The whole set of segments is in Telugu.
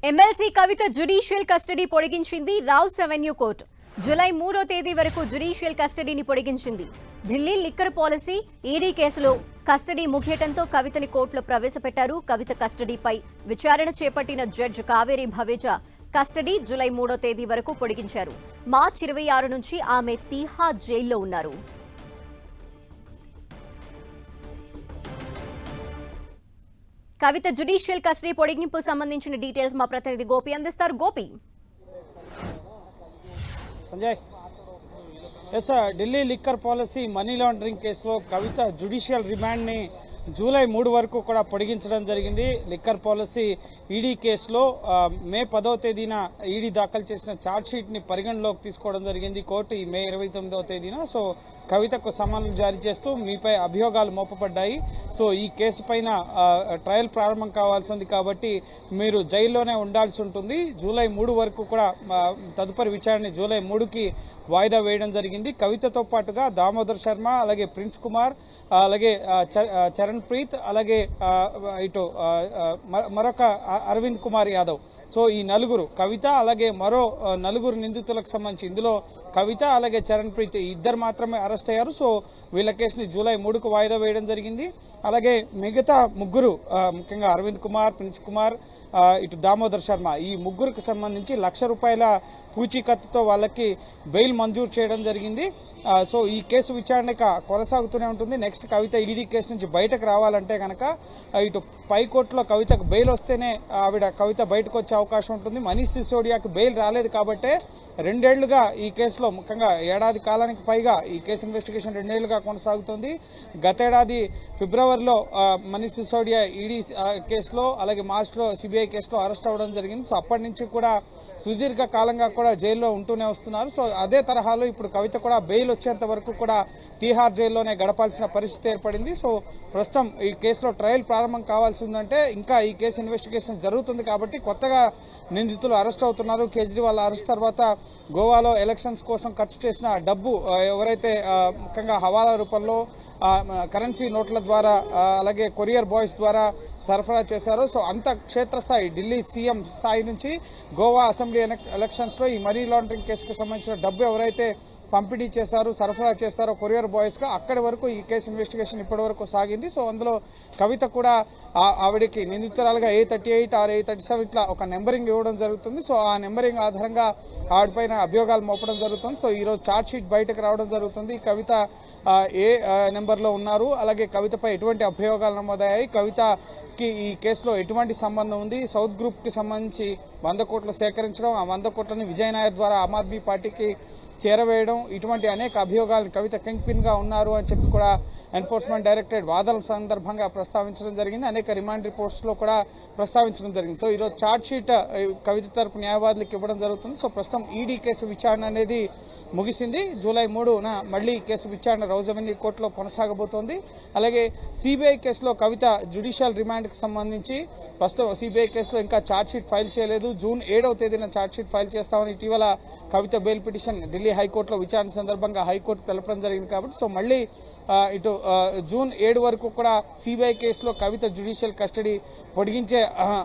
ఎమ్మెల్సీ కవిత జ్యుడిషియల్ కస్టడీ పొడిగించింది రావ్స్ అవెన్యూ కోర్టు. జూలై 3వ తేదీ వరకు జ్యుడిషియల్ కస్టడీని పొడిగించింది. ఢిల్లీ లిక్కర్ పాలసీ ఈడీ కేసులో కస్టడీ ముగియటంతో కవితని కోర్టులో ప్రవేశపెట్టారు. కవిత కస్టడీపై విచారణ చేపట్టిన judge Kaveri Baweja custody July 3వ తేదీ వరకు పొడిగించారు. మార్చి 26 నుంచి ఆమె తీహార్ జైల్లో ఉన్నారు. కవిత జ్యుడిషియల్ కస్టడీ పొడిగింపు సంబంధించిన డీటెయిల్స్ మా ప్రతినిధి గోపి అందిస్తారు. Gopi, Sanjay, Delhi liquor policy money laundering కేసులో కవిత జ్యుడిషియల్ రిమాండ్ని జూలై 3 వరకు కూడా పొడిగించడం జరిగింది. లిక్కర్ పాలసీ ఈడీ కేసులో మే 10వ తేదీన ఈడీ దాఖలు చేసిన ఛార్జ్షీట్ని పరిగణలోకి తీసుకోవడం జరిగింది కోర్టు ఈ మే 29వ తేదీన. సో కవితకు సమన్లు జారీ చేస్తూ మీపై అభియోగాలు మోపబడ్డాయి. సో ఈ కేసు పైన ట్రయల్ ప్రారంభం కావాల్సి ఉంది కాబట్టి మీరు జైల్లోనే ఉండాల్సి ఉంటుంది. జూలై 3 వరకు కూడా తదుపరి విచారణ జూలై 3కి వాయిదా వేయడం జరిగింది. కవితతో పాటుగా దామోదర్ శర్మ, అలాగే ప్రిన్స్ కుమార్, అలాగే చరణ్ ప్రీత్, అలాగే ఇటు మరొక అరవింద్ కుమార్ యాదవ్. సో ఈ నలుగురు, కవిత అలాగే మరో నలుగురు నిందితులకు సంబంధించి ఇందులో కవిత అలాగే చరణ్ ప్రీత్ ఇద్దరు మాత్రమే అరెస్ట్ అయ్యారు. సో వీళ్ళ కేసుని జూలై 3కు వాయిదా వేయడం జరిగింది. అలాగే మిగతా ముగ్గురు, ముఖ్యంగా అరవింద్ కుమార్, ప్రిన్స్ కుమార్, ఇటు దామోదర్ శర్మ, ఈ ముగ్గురికి సంబంధించి ₹1,00,000 పూచీకత్తుతో వాళ్ళకి బెయిల్ మంజూరు చేయడం జరిగింది. సో ఈ కేసు విచారణ కొనసాగుతూనే ఉంటుంది. నెక్స్ట్ కవిత ఈడీ కేసు నుంచి బయటకు రావాలంటే కనుక ఇటు పైకోర్టులో కవితకు బెయిల్ వస్తేనే కవిత బయటకు వచ్చే అవకాశం ఉంటుంది. మనీష్ సిసోడియాకి బెయిల్ రాలేదు కాబట్టే 2 ఏళ్లుగా ఈ కేసులో, ముఖ్యంగా ఏడాది కాలానికి పైగా ఈ కేసు ఇన్వెస్టిగేషన్ 2 ఏళ్లుగా కొనసాగుతుంది. గతేడాది ఫిబ్రవరిలో మనీష్ సిసోడియా ఈడీ కేసులో, అలాగే మార్చిలో సిబిఐ కేసులో అరెస్ట్ అవ్వడం జరిగింది. సో అప్పటి నుంచి కూడా సుదీర్ఘ కాలంగా కూడా జైల్లో ఉంటూనే వస్తున్నారు. సో అదే తరహాలో ఇప్పుడు కవిత కూడా బెయిల్ వచ్చేంత వరకు కూడా తీహార్ జైల్లోనే గడపాల్సిన పరిస్థితి ఏర్పడింది. సో ప్రస్తుతం ఈ కేసులో ట్రయల్ ప్రారంభం కావాల్సి ఉందంటే ఇంకా ఈ కేసు ఇన్వెస్టిగేషన్ జరుగుతుంది కాబట్టి కొత్తగా నిందితులు అరెస్ట్ అవుతున్నారు. కేజ్రీవాల్ అరెస్ట్ తర్వాత గోవాలో ఎలక్షన్స్ కోసం ఖర్చు చేసిన డబ్బు ఎవరైతే ముఖ్యంగా హవాలా రూపంలో కరెన్సీ నోట్ల ద్వారా, అలాగే కొరియర్ బాయ్స్ ద్వారా సరఫరా చేశారు. సో అంత క్షేత్రస్థాయి ఢిల్లీ సీఎం స్థాయి నుంచి గోవా అసెంబ్లీ ఎలక్షన్స్లో ఈ మనీ లాండరింగ్ కేసుకు సంబంధించిన డబ్బు ఎవరైతే పంపిణీ చేశారు, సరఫరా చేస్తారో కొరియర్ బాయ్స్గా, అక్కడి వరకు ఈ కేసు ఇన్వెస్టిగేషన్ ఇప్పటి వరకు సాగింది. సో అందులో కవిత కూడా ఆవిడకి నిందితురాలుగా A38 ఆర్ A37 ఇట్లా ఒక నెంబరింగ్ ఇవ్వడం జరుగుతుంది. సో ఆ నెంబరింగ్ ఆధారంగా ఆవిడపైన అభియోగాలు మోపడం జరుగుతుంది. సో ఈరోజు ఛార్జ్షీట్ బయటకు రావడం జరుగుతుంది. కవిత ఏ నెంబర్లో ఉన్నారు, అలాగే కవితపై ఎటువంటి అభియోగాలు నమోదయ్యాయి, కవితకి ఈ కేసులో ఎటువంటి సంబంధం ఉంది, సౌత్ గ్రూప్కి సంబంధించి 100 కోట్లు సేకరించడం, ఆ 100 కోట్లని విజయ్ నాయర్ ద్వారా ఆమ్ ఆద్మీ పార్టీకి చేరవేయడం, ఇటువంటి అనేక అభియోగాలు కవిత కింగ్ పిన్గా ఉన్నారు అని చెప్పి కూడా ఎన్ఫోర్స్మెంట్ డైరెక్టరేట్ వాదనల సందర్భంగా ప్రస్తావించడం జరిగింది. అనేక రిమాండ్ రిపోర్ట్స్లో కూడా ప్రస్తావించడం జరిగింది. సో ఈరోజు ఛార్జ్షీట్ కవిత తరపు న్యాయవాదులకు ఇవ్వడం జరుగుతుంది. సో ప్రస్తుతం ఈడీ కేసు విచారణ అనేది ముగిసింది. జూలై 3న మళ్లీ కేసు విచారణ రౌజ్ అవెన్యూ కోర్టులో కొనసాగబోతోంది. అలాగే సిబిఐ కేసులో కవిత జ్యుడిషియల్ రిమాండ్కి సంబంధించి ప్రస్తుతం సిబిఐ కేసులో ఇంకా ఛార్జ్షీట్ ఫైల్ చేయలేదు. జూన్ 7వ తేదీన ఛార్జ్షీట్ ఫైల్ చేస్తామని ఇటీవల కవిత బెయిల్ పిటిషన్ ఢిల్లీ హైకోర్టులో విచారణ సందర్భంగా హైకోర్టు తెలపడం జరిగింది. కాబట్టి సో మళ్ళీ ఇటు జూన్ 7 వరకు కూడా సిబిఐ కేసులో కవిత జ్యుడిషియల్ కస్టడీ పొడిగించే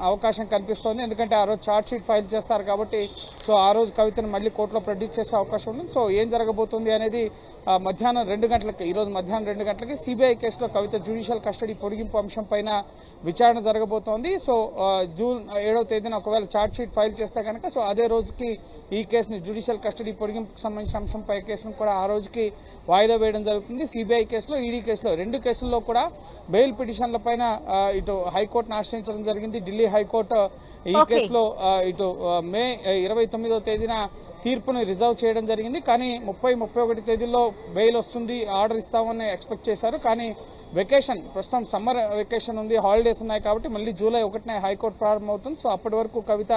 అవకాశం కనిపిస్తోంది. ఎందుకంటే ఆ రోజు ఛార్జ్షీట్ ఫైల్ చేస్తారు కాబట్టి సో ఆ రోజు కవితను మళ్ళీ కోర్టులో ప్రొడ్యూస్ చేసే అవకాశం ఉంది. సో ఏం జరగబోతుంది అనేది మధ్యాహ్నం 2 గంటలకి, ఈరోజు మధ్యాహ్నం 2 గంటలకి సిబిఐ కేసులో కవిత జ్యుడిషియల్ కస్టడీ పొడిగింపు అంశం పైన విచారణ జరగబోతోంది. సో జూన్ 7వ తేదీన ఒకవేళ ఛార్జ్షీట్ ఫైల్ చేస్తే కనుక సో అదే రోజుకి ఈ కేసుని జ్యుడిషియల్ కస్టడీ పొడిగింపుకు సంబంధించిన అంశంపై కేసును కూడా ఆ రోజుకి వాయిదా వేయడం జరుగుతుంది. సిబిఐ కేసులో, ఈడీ కేసులో 2 కేసుల్లో కూడా బెయిల్ పిటిషన్ల పైన ఇటు హైకోర్టును ఆశ్రయించడం జరిగింది. ఢిల్లీ హైకోర్టు ఈ కేసులో ఇటు మే 29వ తేదీన తీర్పుని రిజర్వ్ చేయడం జరిగింది. కానీ 30-31 తేదీల్లో బెయిల్ వస్తుంది, ఆర్డర్ ఇస్తామని ఎక్స్పెక్ట్ చేశారు. కానీ వెకేషన్, ప్రస్తుతం సమ్మర్ వెకేషన్ ఉంది, హాలిడేస్ ఉన్నాయి కాబట్టి మళ్ళీ జూలై 1న హైకోర్టు ప్రారంభమవుతుంది. సో అప్పటి వరకు కవిత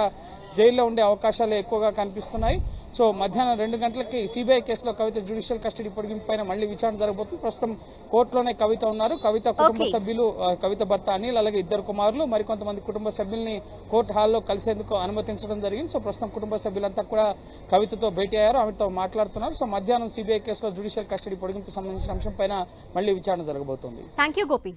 జైల్లో ఉండే అవకాశాలు ఎక్కువగా కనిపిస్తున్నాయి. సో మధ్యాహ్నం 2 గంటలకి సిబిఐ కేసులో కవిత జ్యుడిషియల్ కస్టడీ పొడిగింపు పైన మళ్ళీ విచారణ జరగబోతుంది. ప్రస్తుతం కోర్టులోనే కవిత ఉన్నారు. కవిత కుటుంబ సభ్యులు, కవిత భర్త అనిల్, అలాగే 2 కుమారులు, మరికొంతమంది కుటుంబ సభ్యుల్ని కోర్టు హాల్లో కలిసేందుకు అనుమతించడం జరిగింది. సో ప్రస్తుతం కుటుంబ సభ్యులంతా కూడా కవితతో భేటీ అయ్యారు, ఆమెతో మాట్లాడుతున్నారు. సో మధ్యాహ్నం సిబిఐ కేసులో జ్యుడిషియల్ కస్టడీ పొడిగింపు సంబంధించిన అంశం పైన మళ్ళీ విచారణ జరగబోతోంది. థాంక్యూ గోపి.